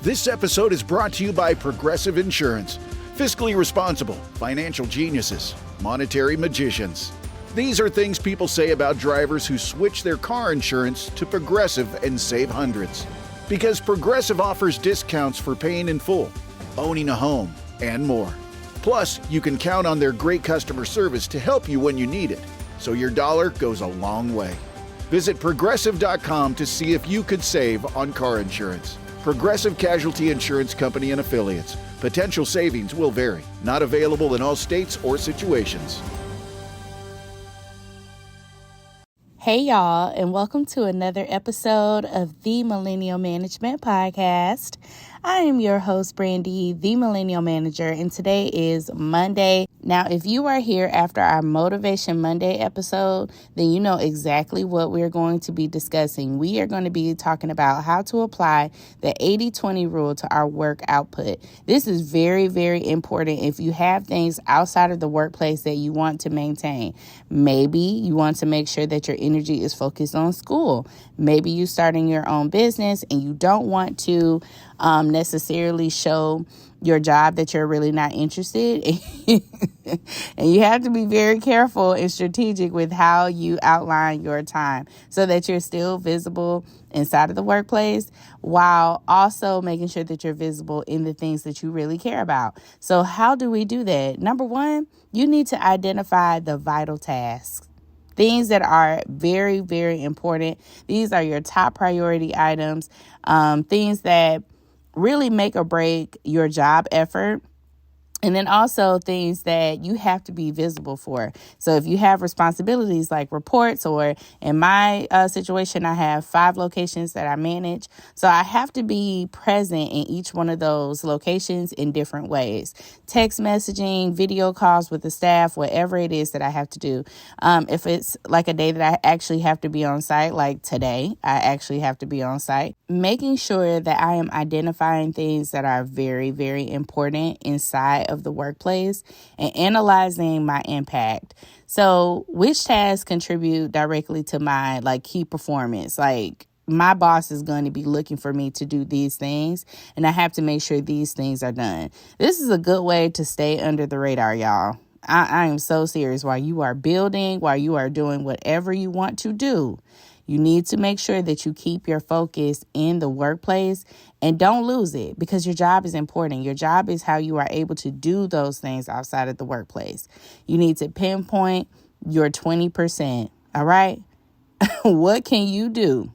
This episode is brought to you by Progressive Insurance. Fiscally responsible, financial geniuses, monetary magicians. These are things people say about drivers who switch their car insurance to Progressive and save hundreds. Because Progressive offers discounts for paying in full, owning a home, and more. Plus, you can count on their great customer service to help you when you need it, so your dollar goes a long way. Visit Progressive.com to see if you could save on car insurance. Progressive Casualty Insurance Company and Affiliates. Potential savings will vary. Not available in all states or situations. Hey y'all, and welcome to another episode of the Millennial Management Podcast. I am your host, Brandy, the Millennial Manager, and today is Monday. Now, if you are here after our Motivation Monday episode, then you know exactly what we're going to be discussing. We are going to be talking about how to apply the 80-20 rule to our work output. This is very, very important if you have things outside of the workplace that you want to maintain. Maybe you want to make sure that your energy is focused on school. Maybe you're starting your own business and you don't want to necessarily show your job that you're really not interested. And you have to be very careful and strategic with how you outline your time so that you're still visible inside of the workplace while also making sure that you're visible in the things that you really care about. So how do we do that? Number one, you need to identify the vital tasks. Things that are very, very important. These are your top priority items, things that really make or break your job effort. And then also things that you have to be visible for. So if you have responsibilities like reports, or in my situation, I have 5 locations that I manage. So I have to be present in each one of those locations in different ways. Text messaging, video calls with the staff, whatever it is that I have to do. If it's like a day that I actually have to be on site, like today, I actually have to be on site. Making sure that I am identifying things that are very, very important inside of the workplace and analyzing my impact. So which tasks contribute directly to my key performance? My boss is going to be looking for me to do these things, and I have to make sure these things are done. This is a good way to stay under the radar, y'all. I am so serious. While you are building, while you are doing whatever you want to do, you need to make sure that you keep your focus in the workplace and don't lose it, because your job is important. Your job is how you are able to do those things outside of the workplace. You need to pinpoint your 20%. All right. What can you do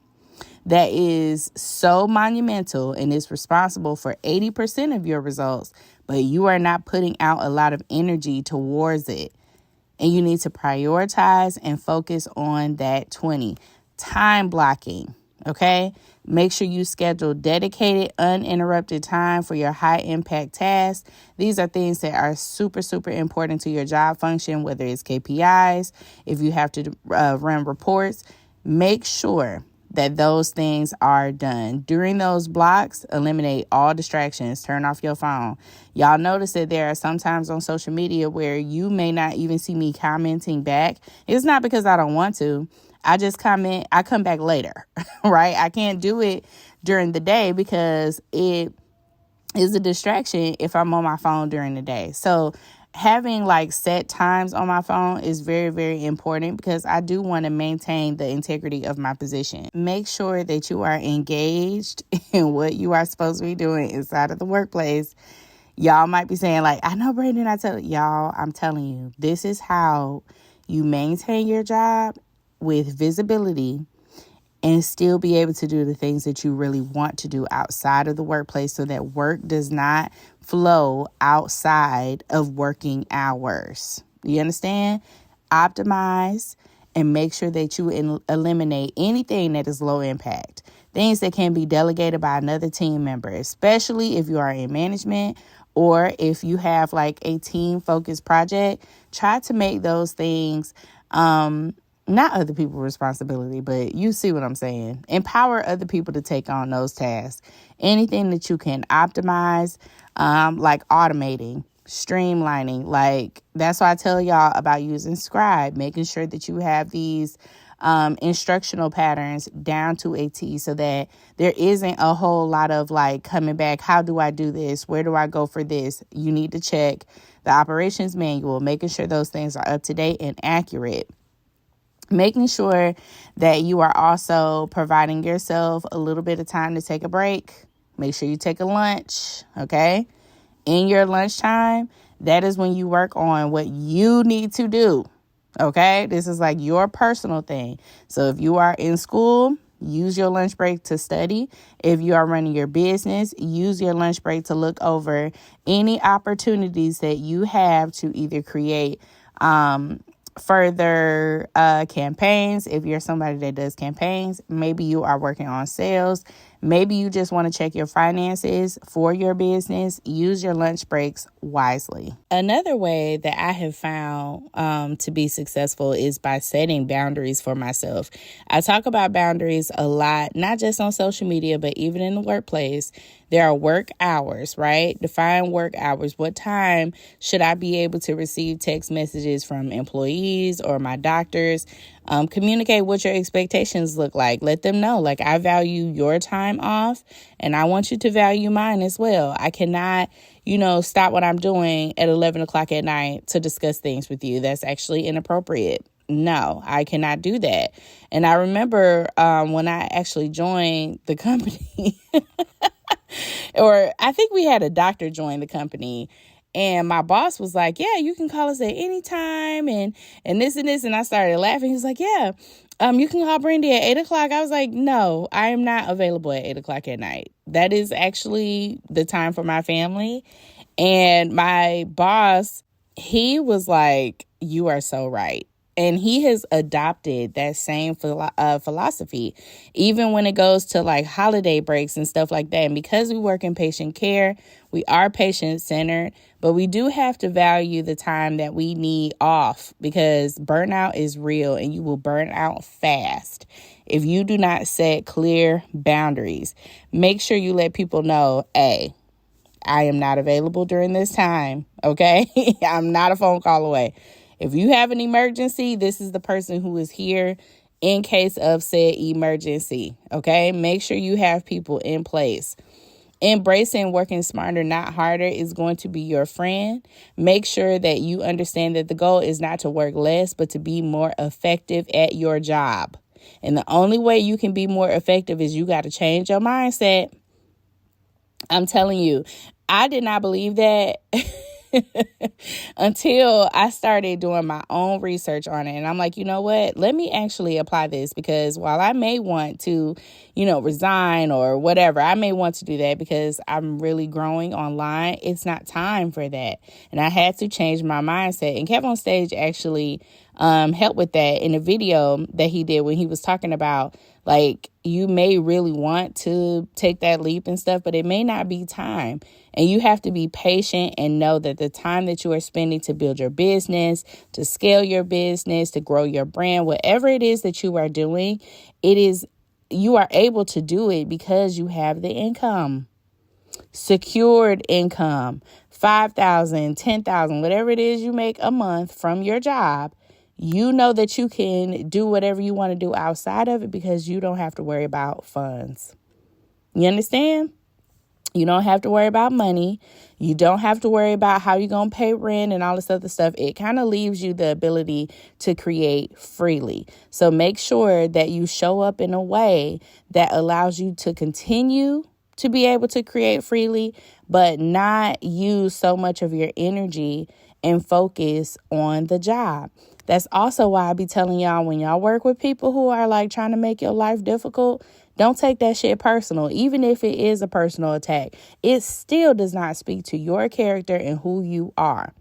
that is so monumental and is responsible for 80% of your results, but you are not putting out a lot of energy towards it? And you need to prioritize and focus on that 20. Time blocking, okay? Make sure you schedule dedicated, uninterrupted time for your high impact tasks. These are things that are super, super important to your job function, whether it's KPIs, if you have to run reports. Make sure that those things are done. During those blocks, eliminate all distractions. Turn off your phone. Y'all notice that there are some times on social media where you may not even see me commenting back. It's not because I don't want to. I just comment, I come back later, right? I can't do it during the day because it is a distraction if I'm on my phone during the day. So having set times on my phone is very, very important because I do want to maintain the integrity of my position. Make sure that you are engaged in what you are supposed to be doing inside of the workplace. Y'all might be saying I know, Brandon, I'm telling you, this is how you maintain your job with visibility and still be able to do the things that you really want to do outside of the workplace so that work does not flow outside of working hours. You understand? Optimize and make sure that you eliminate anything that is low impact. Things that can be delegated by another team member, especially if you are in management or if you have a team-focused project. Try to make those things not other people's responsibility, but you see what I'm saying. Empower other people to take on those tasks. Anything that you can optimize, like automating, streamlining. That's why I tell y'all about using Scribe, making sure that you have these instructional patterns down to a T so that there isn't a whole lot of like coming back. How do I do this? Where do I go for this? You need to check the operations manual, making sure those things are up to date and accurate. Making sure that you are also providing yourself a little bit of time to take a break. Make sure you take a lunch, okay? In your lunchtime, that is when you work on what you need to do, okay? This is like your personal thing. So if you are in school, use your lunch break to study. If you are running your business, use your lunch break to look over any opportunities that you have to either create further campaigns. If you're somebody that does campaigns, maybe you are working on sales. Maybe you just want to check your finances for your business. Use your lunch breaks wisely. Another way that I have found to be successful is by setting boundaries for myself. I talk about boundaries a lot, not just on social media, but even in the workplace. There are work hours, right? Define work hours. What time should I be able to receive text messages from employees or my doctors? Communicate what your expectations look like. Let them know, like, I value your time off and I want you to value mine as well. I cannot, stop what I'm doing at 11 o'clock at night to discuss things with you. That's actually inappropriate. No, I cannot do that. And I remember when I actually joined the company, or I think we had a doctor join the company. And my boss was like, yeah, you can call us at any time and this and this. And I started laughing. He was like, yeah, you can call Brandy at 8 o'clock. I was like, no, I am not available at 8 o'clock at night. That is actually the time for my family. And my boss, he was like, you are so right. And he has adopted that same philosophy, even when it goes to like holiday breaks and stuff like that. And because we work in patient care, we are patient centered, but we do have to value the time that we need off because burnout is real and you will burn out fast if you do not set clear boundaries. Make sure you let people know, hey, I am not available during this time. Okay, I'm not a phone call away. If you have an emergency, this is the person who is here in case of said emergency, okay? Make sure you have people in place. Embracing working smarter, not harder is going to be your friend. Make sure that you understand that the goal is not to work less, but to be more effective at your job. And the only way you can be more effective is you got to change your mindset. I'm telling you, I did not believe that until I started doing my own research on it. And I'm like, you know what? Let me actually apply this because while I may want to, resign or whatever, I may want to do that because I'm really growing online. It's not time for that. And I had to change my mindset. And Kev on Stage actually helped with that in a video that he did when he was talking about like you may really want to take that leap and stuff, but it may not be time. And you have to be patient and know that the time that you are spending to build your business, to scale your business, to grow your brand, whatever it is that you are doing, you are able to do it because you have the income, secured income, $5,000, $10,000, whatever it is you make a month from your job. You know that you can do whatever you want to do outside of it because you don't have to worry about funds. You understand? You don't have to worry about money. You don't have to worry about how you're going to pay rent and all this other stuff. It kind of leaves you the ability to create freely. So make sure that you show up in a way that allows you to continue to be able to create freely, but not use so much of your energy and focus on the job. That's also why I be telling y'all when y'all work with people who are like trying to make your life difficult, don't take that shit personal. Even if it is a personal attack, it still does not speak to your character and who you are.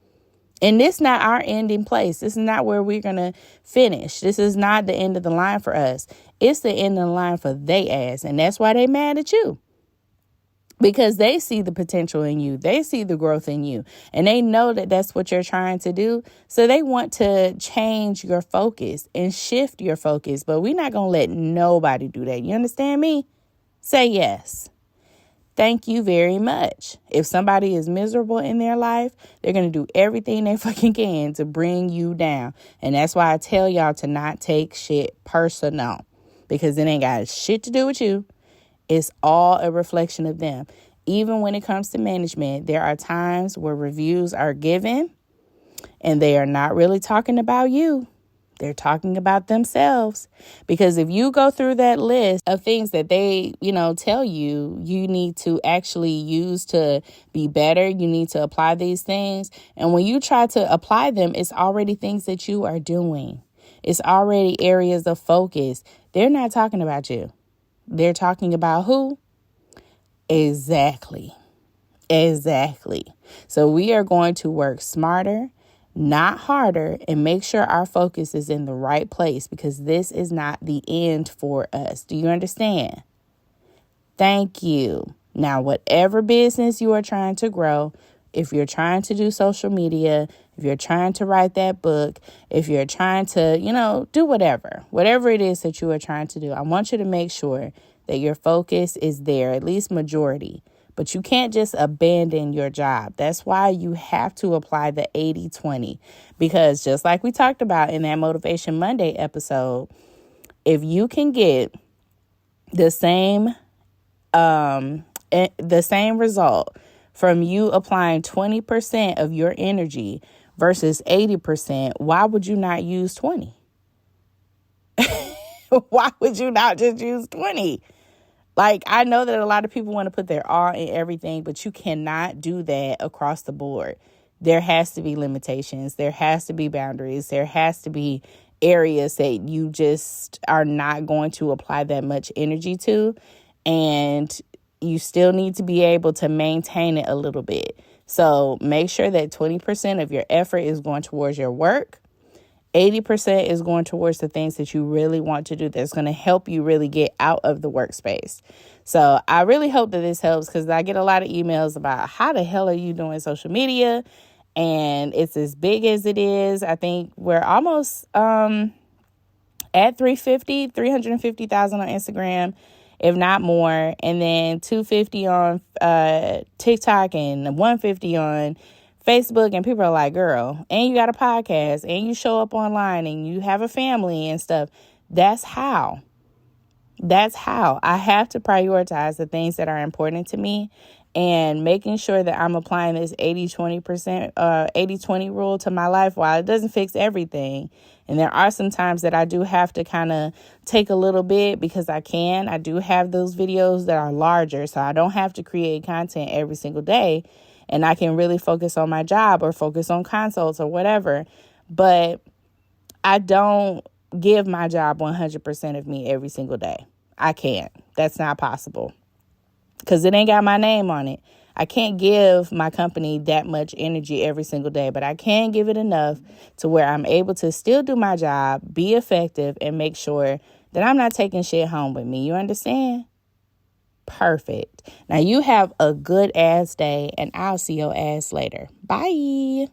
And this is not our ending place. This is not where we're going to finish. This is not the end of the line for us. It's the end of the line for they ass. And that's why they mad at you. Because they see the potential in you. They see the growth in you. And they know that that's what you're trying to do. So they want to change your focus and shift your focus. But we're not going to let nobody do that. You understand me? Say yes. thank you very much. If somebody is miserable in their life, they're going to do everything they fucking can to bring you down. And that's why I tell y'all to not take shit personal, because it ain't got shit to do with you. It's all a reflection of them. Even when it comes to management, there are times where reviews are given and they are not really talking about you. They're talking about themselves. Because if you go through that list of things that they, tell you need to actually use to be better, you need to apply these things. And when you try to apply them, it's already things that you are doing. It's already areas of focus. They're not talking about you. They're talking about who? Exactly. So we are going to work smarter, not harder, and make sure our focus is in the right place, because this is not the end for us. Do you understand? Thank you. Now, whatever business you are trying to grow, if you're trying to do social media, if you're trying to write that book, if you're trying to, do whatever it is that you are trying to do, I want you to make sure that your focus is there, at least majority. But you can't just abandon your job. That's why you have to apply the 80-20. Because just like we talked about in that Motivation Monday episode, if you can get the same result from you applying 20% of your energy versus 80%, why would you not use 20? Why would you not just use 20? Like, I know that a lot of people want to put their all in everything, but you cannot do that across the board. There has to be limitations. There has to be boundaries. There has to be areas that you just are not going to apply that much energy to. And you still need to be able to maintain it a little bit. So make sure that 20% of your effort is going towards your work. 80% is going towards the things that you really want to do that's going to help you really get out of the workspace. So I really hope that this helps, because I get a lot of emails about how the hell are you doing social media? And it's as big as it is. I think we're almost at 350,000 on Instagram, if not more. And then 250 on TikTok and 150 on Facebook. And people are like, girl, and you got a podcast and you show up online and you have a family and stuff. That's how I have to prioritize the things that are important to me, and making sure that I'm applying this 80-20 rule to my life. While it doesn't fix everything, and there are some times that I do have to kind of take a little bit, because I do have those videos that are larger, so I don't have to create content every single day. And I can really focus on my job or focus on consults or whatever. But I don't give my job 100% of me every single day. I can't. That's not possible, because it ain't got my name on it. I can't give my company that much energy every single day, but I can give it enough to where I'm able to still do my job, be effective, and make sure that I'm not taking shit home with me. You understand? Perfect. Now you have a good ass day, and I'll see your ass later. Bye.